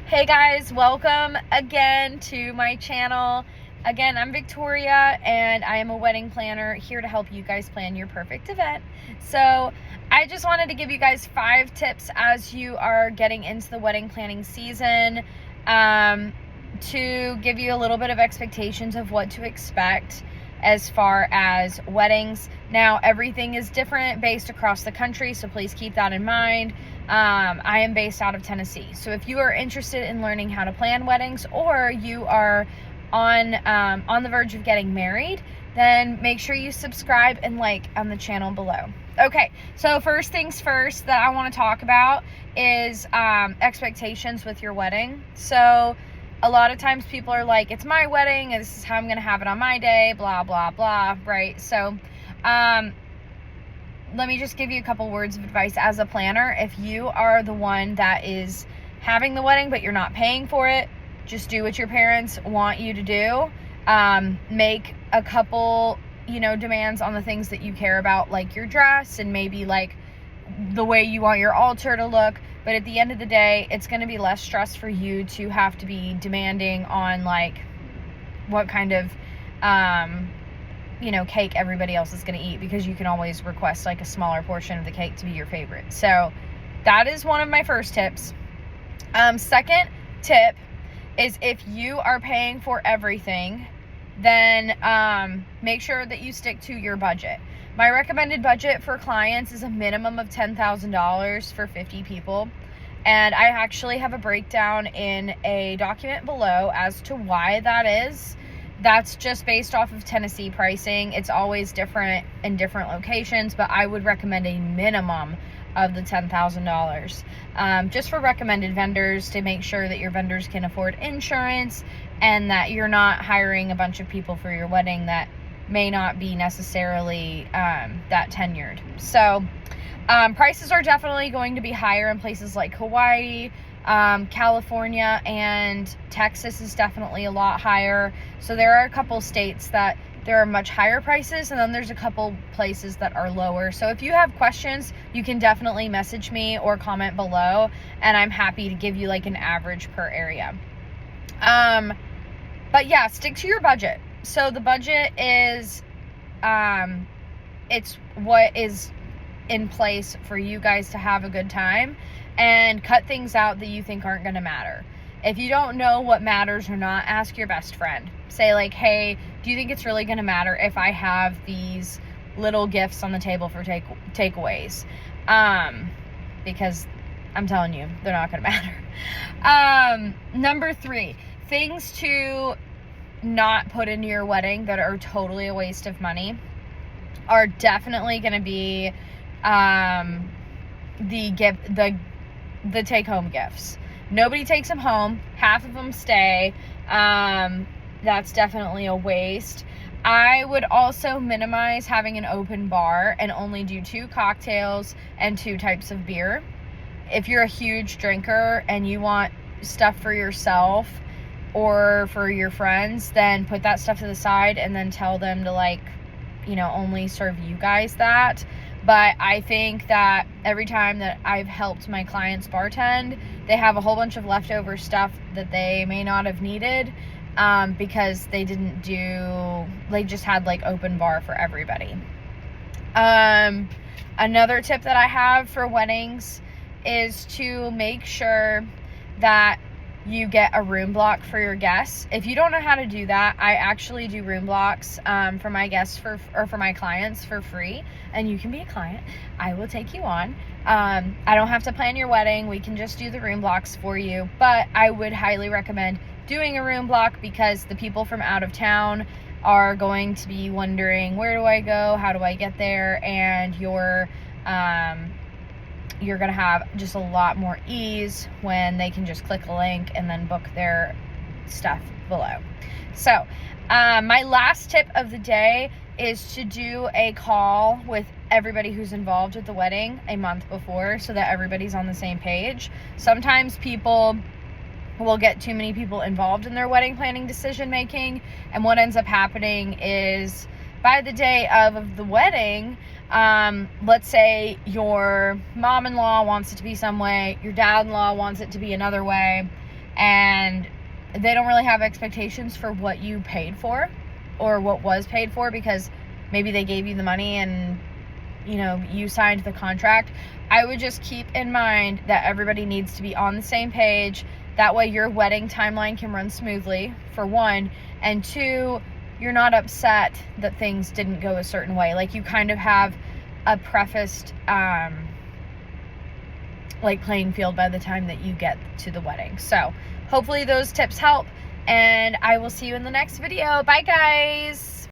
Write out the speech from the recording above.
Hey guys, welcome again to my channel. Again, I'm Victoria and I am a wedding planner here to help you guys plan your perfect event. So I just wanted to give you guys 5 tips as you are getting into the wedding planning season, to give you a little bit of expectations of what to expect as far as weddings. Now, everything is different based across the country, so please keep that in mind. I am based out of Tennessee, so if you are interested in learning how to plan weddings, or you are on the verge of getting married, then make sure you subscribe and like on the channel below. Okay, so first things first that I want to talk about is expectations with your wedding. So a lot of times people are like, it's my wedding and this is how I'm going to have it on my day, blah, blah, blah, right? So let me just give you a couple words of advice as a planner. If you are the one that is having the wedding but you're not paying for it, just do what your parents want you to do. Make a couple, demands on the things that you care about, like your dress and maybe like the way you want your altar to look. But at the end of the day, it's going to be less stress for you to have to be demanding on like what kind of cake everybody else is going to eat, because you can always request like a smaller portion of the cake to be your favorite. So that is one of my first tips. Second tip is, if you are paying for everything, then make sure that you stick to your budget. My recommended budget for clients is a minimum of $10,000 for 50 people. And I actually have a breakdown in a document below as to why that is. That's just based off of Tennessee pricing. It's always different in different locations, but I would recommend a minimum of the $10,000 just for recommended vendors, to make sure that your vendors can afford insurance and that you're not hiring a bunch of people for your wedding that may not be necessarily that tenured. So prices are definitely going to be higher in places like Hawaii, California, and Texas is definitely a lot higher. So there are a couple states that there are much higher prices, and then there's a couple places that are lower. So if you have questions, you can definitely message me or comment below, and I'm happy to give you like an average per area. But yeah, stick to your budget. So the budget is, it's what is in place for you guys to have a good time, and cut things out that you think aren't going to matter. If you don't know what matters or not, ask your best friend. Say like, hey, do you think it's really going to matter if I have these little gifts on the table for takeaways? Because I'm telling you, they're not going to matter. Number 3, things to not put into your wedding that are totally a waste of money are definitely going to be the take-home gifts. Nobody takes them home. Half of them stay. That's definitely a waste. I would also minimize having an open bar and only do 2 cocktails and 2 types of beer. If you're a huge drinker and you want stuff for yourself or for your friends, then put that stuff to the side and then tell them to only serve you guys that. But I think that every time that I've helped my clients bartend, they have a whole bunch of leftover stuff that they may not have needed, because they just had like open bar for everybody. Another tip that I have for weddings is to make sure that you get a room block for your guests. If you don't know how to do that, I actually do room blocks for my guests for my clients for free, and you can be a client. I will take you on. I don't have to plan your wedding. We can just do the room blocks for you, but I would highly recommend doing a room block, because the people from out of town are going to be wondering, where do I go? How do I get there? And you're going to have just a lot more ease when they can just click a link and then book their stuff below. So my last tip of the day is to do a call with everybody who's involved with the wedding a month before, so that everybody's on the same page. Sometimes people will get too many people involved in their wedding planning decision making, and what ends up happening is, by the day of the wedding, let's say your mom-in-law wants it to be some way, your dad-in-law wants it to be another way, and they don't really have expectations for what you paid for or what was paid for, because maybe they gave you the money and, you know, you signed the contract. I would just keep in mind that everybody needs to be on the same page. That way your wedding timeline can run smoothly, for one, and two, you're not upset that things didn't go a certain way. Like, you kind of have a prefaced like playing field by the time that you get to the wedding. So hopefully those tips help, and I will see you in the next video. Bye guys.